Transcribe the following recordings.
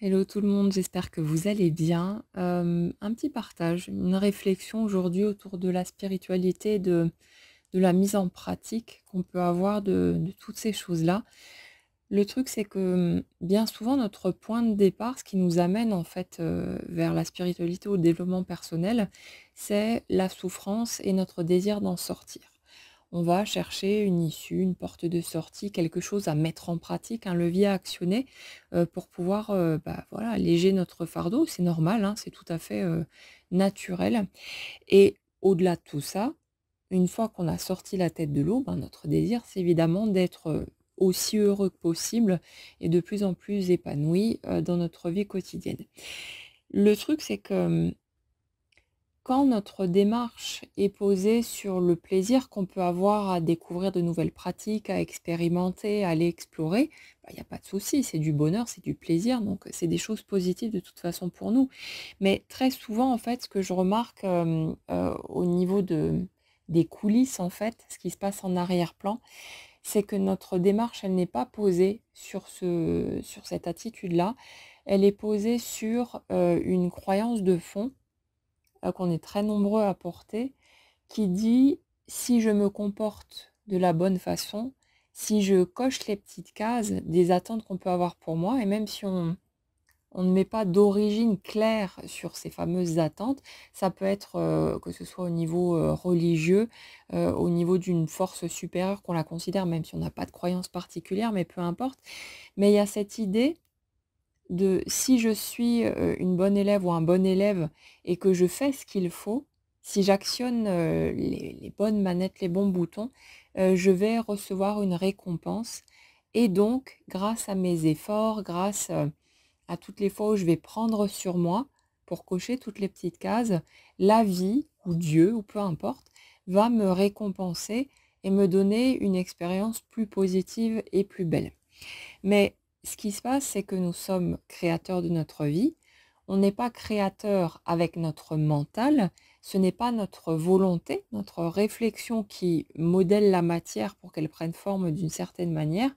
Hello tout le monde, j'espère que vous allez bien. Un petit partage, une réflexion aujourd'hui autour de la spiritualité, de la mise en pratique qu'on peut avoir de toutes ces choses-là. Le truc, c'est que bien souvent, notre point de départ, ce qui nous amène en fait vers la spiritualité ou le développement personnel, c'est la souffrance et notre désir d'en sortir. On va chercher une issue, une porte de sortie, quelque chose à mettre en pratique, un levier à actionner, pour pouvoir, bah, voilà, alléger notre fardeau. C'est normal, hein, c'est tout à fait, naturel et au-delà de tout ça, une fois qu'on a sorti la tête de l'eau, ben, notre désir, c'est évidemment d'être, aussi heureux que possible et de plus en plus épanoui, dans notre vie quotidienne. Le truc, c'est que, quand notre démarche est posée sur le plaisir qu'on peut avoir à découvrir de nouvelles pratiques, à expérimenter, à aller explorer, bah, il y a pas de souci, c'est du bonheur, c'est du plaisir, donc c'est des choses positives de toute façon pour nous. Mais très souvent, en fait, ce que je remarque, au niveau des coulisses, en fait, ce qui se passe en arrière-plan, c'est que notre démarche, elle n'est pas posée sur cette attitude-là. Elle est posée sur, une croyance de fond qu'on est très nombreux à porter, qui dit: «Si je me comporte de la bonne façon, si je coche les petites cases des attentes qu'on peut avoir pour moi» et même si on ne met pas d'origine claire sur ces fameuses attentes, ça peut être, que ce soit au niveau, religieux, au niveau d'une force supérieure qu'on la considère, même si on n'a pas de croyance particulière, mais peu importe. Mais il y a cette idée de si je suis, une bonne élève ou un bon élève et que je fais ce qu'il faut, si j'actionne, les bonnes manettes, les bons boutons, je vais recevoir une récompense et donc grâce à mes efforts, grâce, à toutes les fois où je vais prendre sur moi pour cocher toutes les petites cases, la vie ou Dieu ou peu importe, va me récompenser et me donner une expérience plus positive et plus belle. Mais ce qui se passe, c'est que nous sommes créateurs de notre vie. On n'est pas créateur avec notre mental. Ce n'est pas notre volonté, notre réflexion qui modèle la matière pour qu'elle prenne forme d'une certaine manière,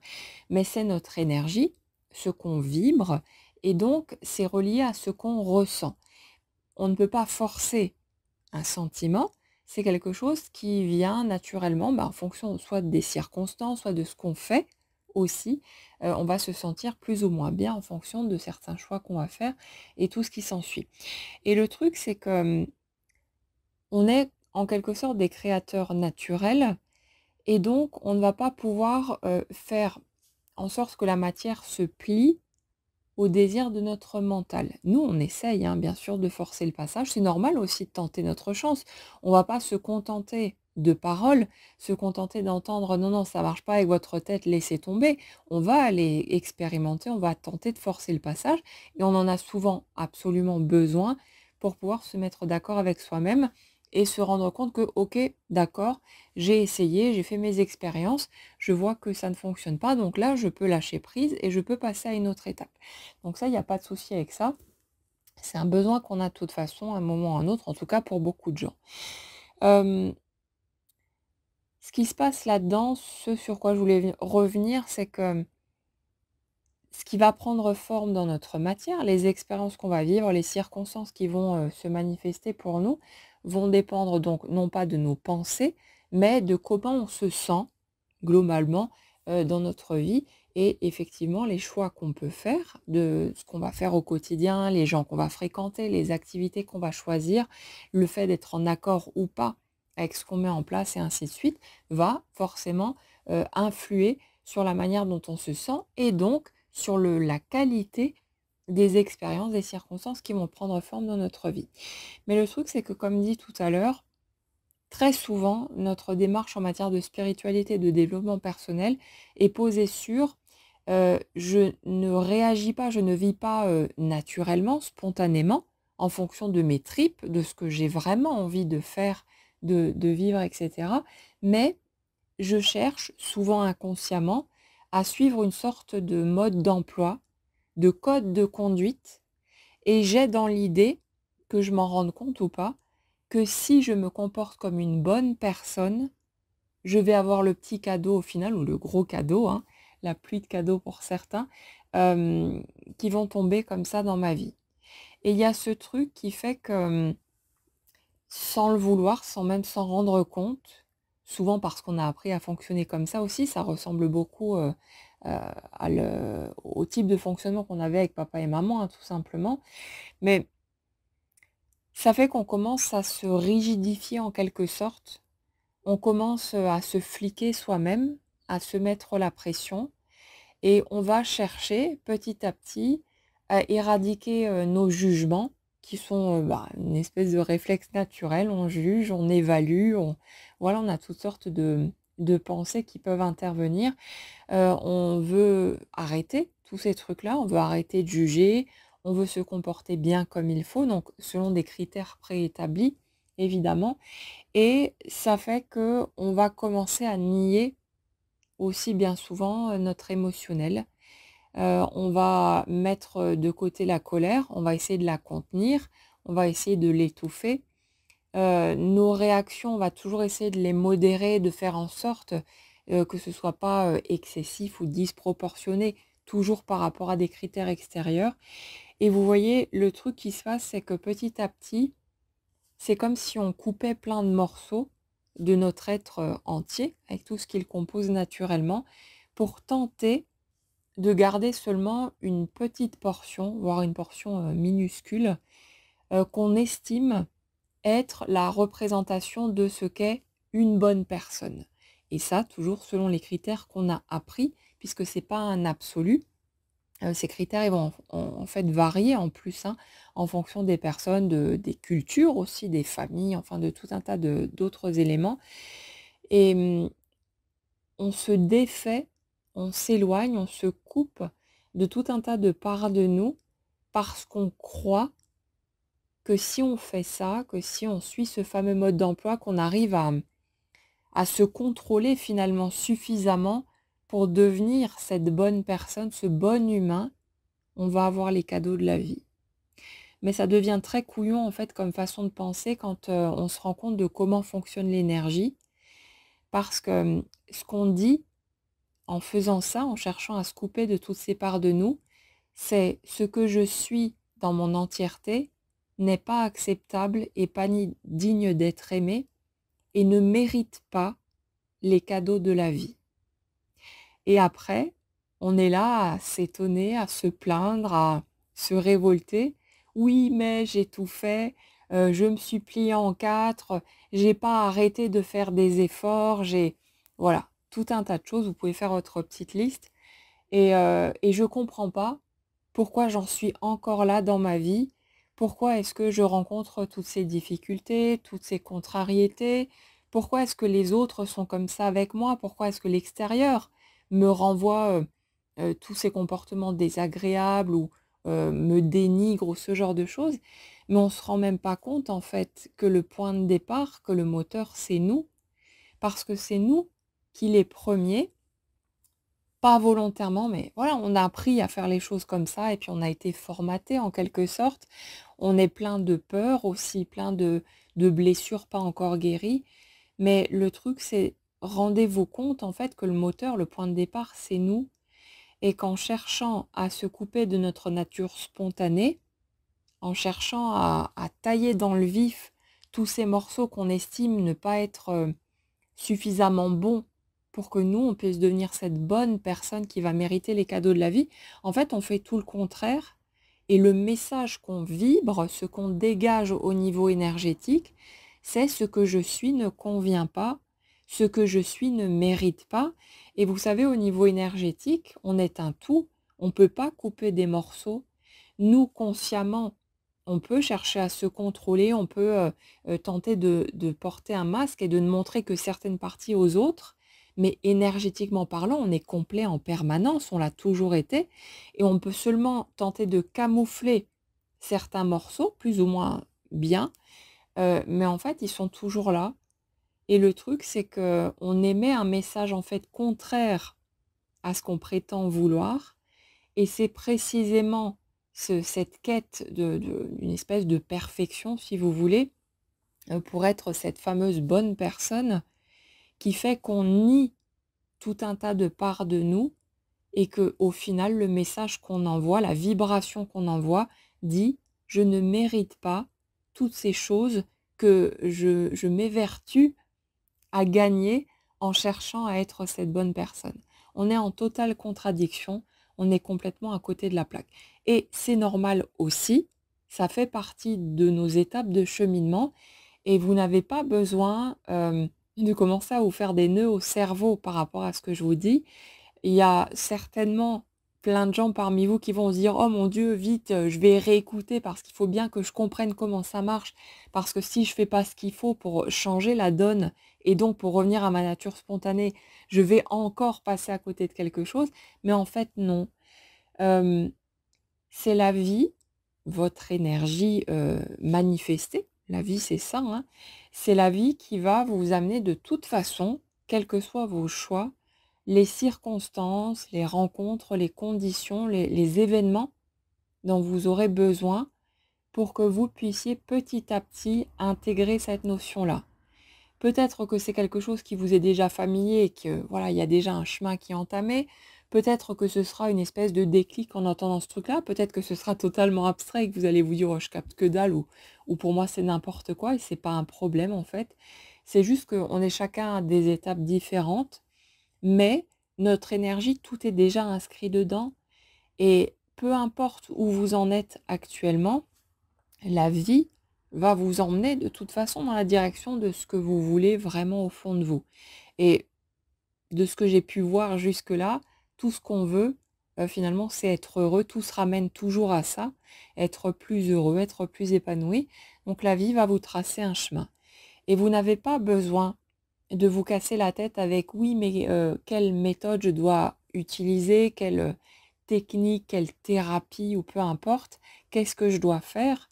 mais c'est notre énergie, ce qu'on vibre, et donc c'est relié à ce qu'on ressent. On ne peut pas forcer un sentiment, c'est quelque chose qui vient naturellement, bah, en fonction soit des circonstances, soit de ce qu'on fait aussi. On va se sentir plus ou moins bien en fonction de certains choix qu'on va faire et tout ce qui s'ensuit. Et le truc, c'est que, on est en quelque sorte des créateurs naturels et donc on ne va pas pouvoir, faire en sorte que la matière se plie au désir de notre mental. Nous, on essaye, hein, bien sûr, de forcer le passage. C'est normal aussi de tenter notre chance. On va pas se contenter de paroles, se contenter d'entendre: «Non, non, ça marche pas avec votre tête, laissez tomber». On va aller expérimenter, on va tenter de forcer le passage et on en a souvent absolument besoin pour pouvoir se mettre d'accord avec soi-même et se rendre compte que: «OK, d'accord, j'ai essayé, j'ai fait mes expériences, je vois que ça ne fonctionne pas, donc là, je peux lâcher prise et je peux passer à une autre étape». Donc ça, il y a pas de souci avec ça. C'est un besoin qu'on a de toute façon, à un moment ou à un autre, en tout cas pour beaucoup de gens. Hem, Ce qui se passe là-dedans, ce sur quoi je voulais revenir, c'est que ce qui va prendre forme dans notre matière, les expériences qu'on va vivre, les circonstances qui vont, se manifester pour nous, vont dépendre donc non pas de nos pensées, mais de comment on se sent globalement, dans notre vie et effectivement les choix qu'on peut faire, de ce qu'on va faire au quotidien, les gens qu'on va fréquenter, les activités qu'on va choisir, le fait d'être en accord ou pas avec ce qu'on met en place et ainsi de suite, va forcément, influer sur la manière dont on se sent et donc sur la qualité des expériences, des circonstances qui vont prendre forme dans notre vie. Mais le truc, c'est que comme dit tout à l'heure, très souvent, notre démarche en matière de spiritualité, de développement personnel est posée sur, je ne réagis pas, je ne vis pas, naturellement, spontanément, en fonction de mes tripes, de ce que j'ai vraiment envie de faire, de vivre et cetera. Mais je cherche, souvent inconsciemment, à suivre une sorte de mode d'emploi, de code de conduite et j'ai dans l'idée, que je m'en rende compte ou pas, que si je me comporte comme une bonne personne, je vais avoir le petit cadeau au final ou le gros cadeau, hein, la pluie de cadeaux pour certains, hem, qui vont tomber comme ça dans ma vie. Et il y a ce truc qui fait que, sans le vouloir, sans même s'en rendre compte, souvent parce qu'on a appris à fonctionner comme ça aussi, ça ressemble beaucoup, au type de fonctionnement qu'on avait avec papa et maman, hein, tout simplement. Mais ça fait qu'on commence à se rigidifier en quelque sorte. On commence, à se fliquer soi-même, à se mettre la pression et on va chercher petit à petit à éradiquer, nos jugements qui sont, une espèce de réflexe naturel. On juge, on évalue, on a toutes sortes de pensées qui peuvent intervenir. On veut arrêter tous ces trucs-là, on veut arrêter de juger, on veut se comporter bien comme il faut, donc selon des critères préétablis, évidemment. Et ça fait que on va commencer à nier aussi bien souvent, notre émotionnel. On va mettre, de côté la colère, on va essayer de la contenir, on va essayer de l'étouffer. Nos réactions, on va toujours essayer de les modérer, de faire en sorte, que ce soit pas, excessif ou disproportionné, toujours par rapport à des critères extérieurs. Et vous voyez, le truc qui se passe, c'est que petit à petit, c'est comme si on coupait plein de morceaux de notre être, entier, avec tout ce qui le compose naturellement, pour tenter de garder seulement une petite portion, voire une portion, minuscule, qu'on estime être la représentation de ce qu'est une bonne personne. Et ça, toujours selon les critères qu'on a appris, puisque c'est pas un absolu. Ces critères, ils vont en fait varier en plus, hein, en fonction des personnes, des cultures aussi, des familles, enfin de tout un tas de d'autres éléments. Et on se défait, on s'éloigne, on se coupe de tout un tas de parts de nous parce qu'on croit que si on fait ça, que si on suit ce fameux mode d'emploi, qu'on arrive à se contrôler finalement suffisamment pour devenir cette bonne personne, ce bon humain, on va avoir les cadeaux de la vie. Mais ça devient très couillon en fait comme façon de penser quand, on se rend compte de comment fonctionne l'énergie. Parce que, ce qu'on dit en faisant ça, en cherchant à se couper de toutes ces parts de nous, c'est: «Ce que je suis dans mon entièreté n'est pas acceptable et pas ni digne d'être aimé et ne mérite pas les cadeaux de la vie». Et après, on est là à s'étonner, à se plaindre, à se révolter. «Oui, mais j'ai tout fait, je me suis plié en 4, j'ai pas arrêté de faire des efforts, j'ai» voilà, tout un tas de choses. Vous pouvez faire votre petite liste et je comprends pas pourquoi j'en suis encore là dans ma vie. Pourquoi est-ce que je rencontre toutes ces difficultés, toutes ces contrariétés? Pourquoi est-ce que les autres sont comme ça avec moi? Pourquoi est-ce que l'extérieur me renvoie, tous ces comportements désagréables ou, me dénigre ou ce genre de choses? Mais on se rend même pas compte en fait que le point de départ, que le moteur, c'est nous. Parce que c'est nous qui les premiers, pas volontairement, mais voilà, on a appris à faire les choses comme ça et puis on a été formaté en quelque sorte. On est plein de peurs aussi, plein de blessures pas encore guéries. Mais le truc, c'est rendez-vous compte en fait que le moteur, le point de départ, c'est nous et qu'en cherchant à se couper de notre nature spontanée, en cherchant à tailler dans le vif tous ces morceaux qu'on estime ne pas être, suffisamment bons pour que nous, on puisse devenir cette bonne personne qui va mériter les cadeaux de la vie. En fait, on fait tout le contraire et le message qu'on vibre, ce qu'on dégage au niveau énergétique, c'est: «Ce que je suis ne convient pas, ce que je suis ne mérite pas». Et vous savez, au niveau énergétique, on est un tout, on ne peut pas couper des morceaux. Nous, consciemment, on peut chercher à se contrôler, on peut, tenter de porter un masque et de ne montrer que certaines parties aux autres, mais énergétiquement parlant, on est complet en permanence, on l'a toujours été et on peut seulement tenter de camoufler certains morceaux, plus ou moins bien, mais en fait, ils sont toujours là et le truc, c'est qu'on émet un message, en fait, contraire à ce qu'on prétend vouloir et c'est précisément cette quête d'une espèce de perfection, si vous voulez, pour être cette fameuse bonne personne qui fait qu'on nie tout un tas de parts de nous et que au final, le message qu'on envoie, la vibration qu'on envoie dit: «Je ne mérite pas toutes ces choses que je m'évertue à gagner en cherchant à être cette bonne personne». On est en totale contradiction, on est complètement à côté de la plaque et c'est normal aussi, ça fait partie de nos étapes de cheminement et vous n'avez pas besoin, de commencer à vous faire des nœuds au cerveau par rapport à ce que je vous dis. Il y a certainement plein de gens parmi vous qui vont se dire: «Oh mon Dieu, vite, je vais réécouter parce qu'il faut bien que je comprenne comment ça marche. Parce que si je fais pas ce qu'il faut pour changer la donne et donc pour revenir à ma nature spontanée, je vais encore passer à côté de quelque chose». Mais en fait non. Hem, c'est la vie, votre énergie, manifestée. La vie, c'est ça, hein. C'est la vie qui va vous amener de toute façon, quels que soient vos choix, les circonstances, les rencontres, les conditions, les événements dont vous aurez besoin pour que vous puissiez petit à petit intégrer cette notion-là. Peut-être que c'est quelque chose qui vous est déjà familier et que voilà, il y a déjà un chemin qui est entamé. Peut-être que ce sera une espèce de déclic en entendant ce truc-là. Peut-être que ce sera totalement abstrait et que vous allez vous dire: «Oh, je capte que dalle» ou «Pour moi, c'est n'importe quoi» et c'est pas un problème en fait. C'est juste qu'on est chacun à des étapes différentes, mais notre énergie, tout est déjà inscrit dedans et peu importe où vous en êtes actuellement, la vie va vous emmener de toute façon dans la direction de ce que vous voulez vraiment au fond de vous. Et de ce que j'ai pu voir jusque-là, tout ce qu'on veut, finalement, c'est être heureux. Tout se ramène toujours à ça, être plus heureux, être plus épanoui. Donc la vie va vous tracer un chemin. Et vous n'avez pas besoin de vous casser la tête avec: «Oui, mais quelle méthode je dois utiliser? Quelle, technique, quelle thérapie?» ou peu importe. «Qu'est-ce que je dois faire?»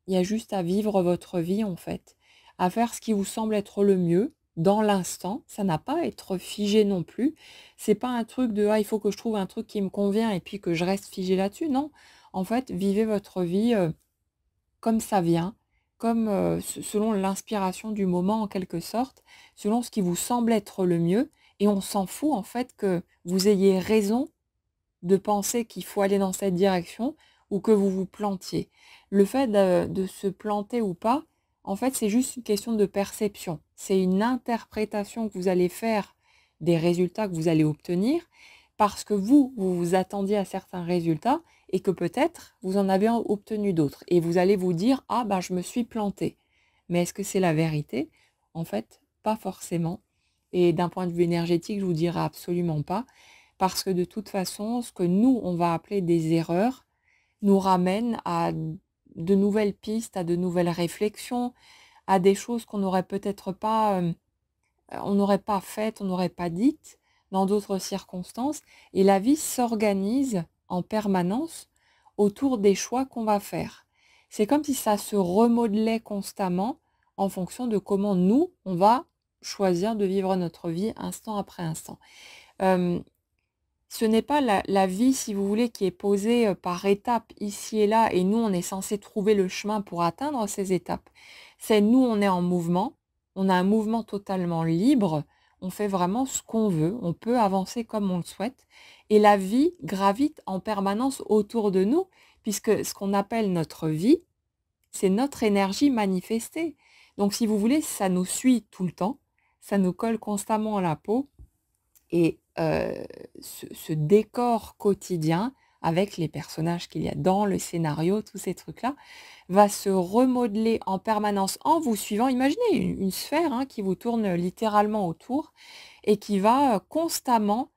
Il y a juste à vivre votre vie, en fait, à faire ce qui vous semble être le mieux dans l'instant. Ça n'a pas à être figé non plus. C'est pas un truc de: «Ah, il faut que je trouve un truc qui me convient et puis que je reste figé là-dessus». Non, en fait, vivez votre vie, comme ça vient, comme, selon l'inspiration du moment en quelque sorte, selon ce qui vous semble être le mieux et on s'en fout en fait que vous ayez raison de penser qu'il faut aller dans cette direction ou que vous vous plantiez. Le fait de se planter ou pas, en fait, c'est juste une question de perception. C'est une interprétation que vous allez faire des résultats que vous allez obtenir parce que vous vous attendiez à certains résultats et que peut-être vous en avez obtenu d'autres. Et vous allez vous dire: «Ah bah, je me suis planté». Mais est-ce que c'est la vérité? En fait, pas forcément. Et d'un point de vue énergétique, je vous dirais absolument pas. Parce que de toute façon, ce que nous, on va appeler des erreurs, nous ramène à de nouvelles pistes, à de nouvelles réflexions, à des choses qu'on n'aurait peut-être pas, on n'aurait pas faites, on n'aurait pas dites dans d'autres circonstances. Et la vie s'organise en permanence autour des choix qu'on va faire. C'est comme si ça se remodelait constamment en fonction de comment nous, on va choisir de vivre notre vie instant après instant. Hem, Ce n'est pas la vie, si vous voulez, qui est posée, par étapes ici et là et nous, on est censé trouver le chemin pour atteindre ces étapes. C'est nous, on est en mouvement, on a un mouvement totalement libre, on fait vraiment ce qu'on veut, on peut avancer comme on le souhaite et la vie gravite en permanence autour de nous puisque ce qu'on appelle notre vie, c'est notre énergie manifestée. Donc si vous voulez, ça nous suit tout le temps, ça nous colle constamment à la peau et ce décor quotidien avec les personnages qu'il y a dans le scénario, tous ces trucs-là, va se remodeler en permanence en vous suivant. Imaginez une sphère, hein, qui vous tourne littéralement autour et qui va, constamment,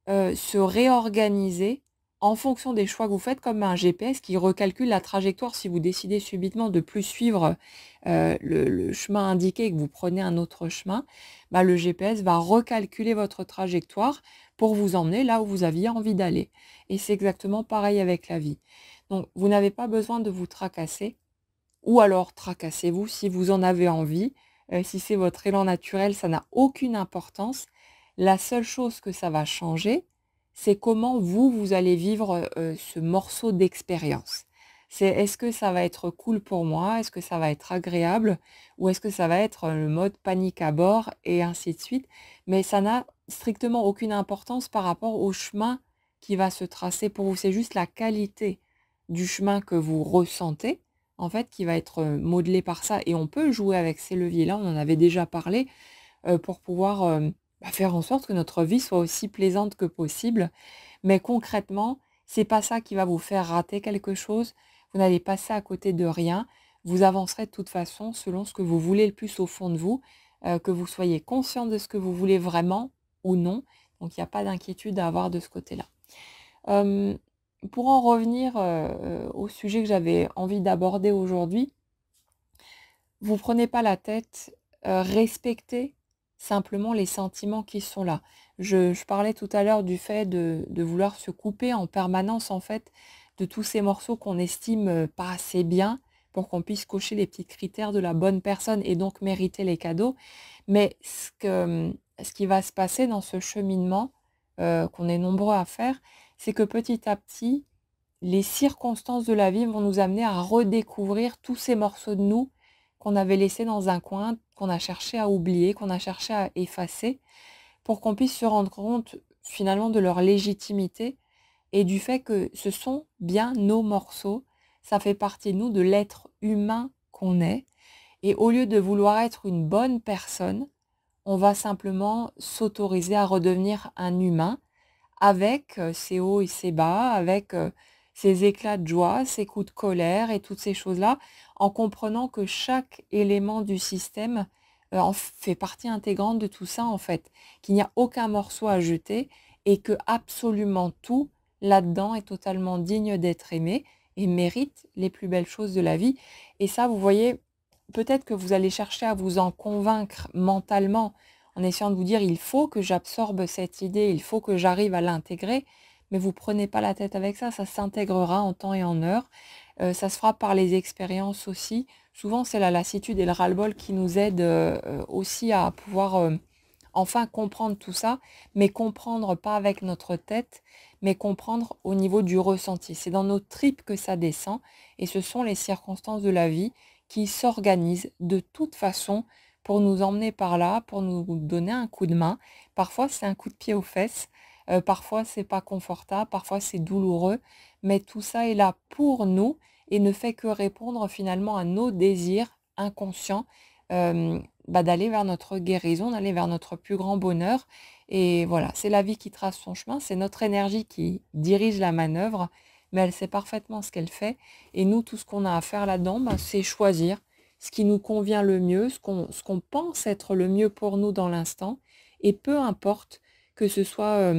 se réorganiser en fonction des choix que vous faites, comme un GPS qui recalcule la trajectoire. Si vous décidez subitement de plus suivre, le chemin indiqué et que vous prenez un autre chemin, bah, le GPS va recalculer votre trajectoire pour vous emmener là où vous aviez envie d'aller et c'est exactement pareil avec la vie. Donc vous n'avez pas besoin de vous tracasser ou alors tracassez-vous si vous en avez envie, si c'est votre élan naturel, ça n'a aucune importance. La seule chose que ça va changer, c'est comment vous, vous allez vivre, ce morceau d'expérience. C'est est-ce que ça va être cool pour moi? Est-ce que ça va être agréable? Ou est-ce que ça va être, le mode panique à bord et ainsi de suite? Mais ça n'a strictement aucune importance par rapport au chemin qui va se tracer pour vous. C'est juste la qualité du chemin que vous ressentez, en fait, qui va être modelé par ça. Et on peut jouer avec ces leviers-là, on en avait déjà parlé, pour pouvoir faire en sorte que notre vie soit aussi plaisante que possible. Mais concrètement, c'est pas ça qui va vous faire rater quelque chose. Vous n'allez passer à côté de rien. Vous avancerez de toute façon selon ce que vous voulez le plus au fond de vous, que vous soyez conscient de ce que vous voulez vraiment ou non. Donc il n'y a pas d'inquiétude à avoir de ce côté-là. Hem, pour en revenir, au sujet que j'avais envie d'aborder aujourd'hui, vous prenez pas la tête, respectez simplement les sentiments qui sont là. Je parlais tout à l'heure du fait de vouloir se couper en permanence, en fait, de tous ces morceaux qu'on estime, pas assez bien pour qu'on puisse cocher les petits critères de la bonne personne et donc mériter les cadeaux. Mais ce qui va se passer dans ce cheminement, qu'on est nombreux à faire, c'est que petit à petit, les circonstances de la vie vont nous amener à redécouvrir tous ces morceaux de nous qu'on avait laissés dans un coin, qu'on a cherché à oublier, qu'on a cherché à effacer, pour qu'on puisse se rendre compte finalement de leur légitimité et du fait que ce sont bien nos morceaux. Ça fait partie de nous, de l'être humain qu'on est. Et au lieu de vouloir être une bonne personne, on va simplement s'autoriser à redevenir un humain avec, ses hauts et ses bas, avec, ses éclats de joie, ses coups de colère et toutes ces choses-là, en comprenant que chaque élément du système, en fait partie intégrante de tout ça, en fait. Qu'il n'y a aucun morceau à jeter et que absolument tout là-dedans est totalement digne d'être aimé et mérite les plus belles choses de la vie. Et ça, vous voyez, peut-être que vous allez chercher à vous en convaincre mentalement en essayant de vous dire: «Il faut que j'absorbe cette idée, il faut que j'arrive à l'intégrer», mais vous prenez pas la tête avec ça s'intégrera en temps et en heure. Ça se fera par les expériences aussi. Souvent, c'est la lassitude et le ras-le-bol qui nous aident, aussi à pouvoir, enfin comprendre tout ça, mais comprendre pas avec notre tête, mais comprendre au niveau du ressenti. C'est dans nos tripes que ça descend et ce sont les circonstances de la vie qui s'organisent de toute façon pour nous emmener par là, pour nous donner un coup de main. Parfois, c'est un coup de pied aux fesses, parfois c'est pas confortable, parfois c'est douloureux, mais tout ça est là pour nous et ne fait que répondre finalement à nos désirs inconscients, d'aller vers notre guérison, d'aller vers notre plus grand bonheur. Et voilà, c'est la vie qui trace son chemin, c'est notre énergie qui dirige la manœuvre, mais elle sait parfaitement ce qu'elle fait. Et nous, tout ce qu'on a à faire là-dedans, c'est choisir ce qui nous convient le mieux, ce qu'on pense être le mieux pour nous dans l'instant. Et peu importe que ce soit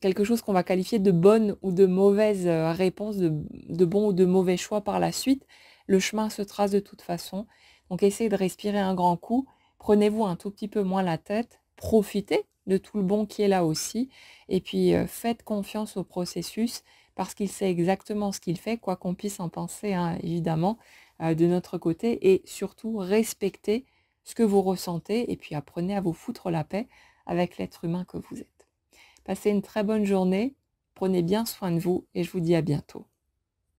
quelque chose qu'on va qualifier de bonne ou de mauvaise réponse, de bon ou de mauvais choix par la suite, le chemin se trace de toute façon. Donc essayez de respirer un grand coup, prenez-vous un tout petit peu moins la tête, profitez de tout le bon qui est là aussi, et puis faites confiance au processus parce qu'il sait exactement ce qu'il fait, quoi qu'on puisse en penser, hein, évidemment, de notre côté, et surtout respectez ce que vous ressentez, et puis apprenez à vous foutre la paix avec l'être humain que vous êtes. Passez une très bonne journée, prenez bien soin de vous, et je vous dis à bientôt.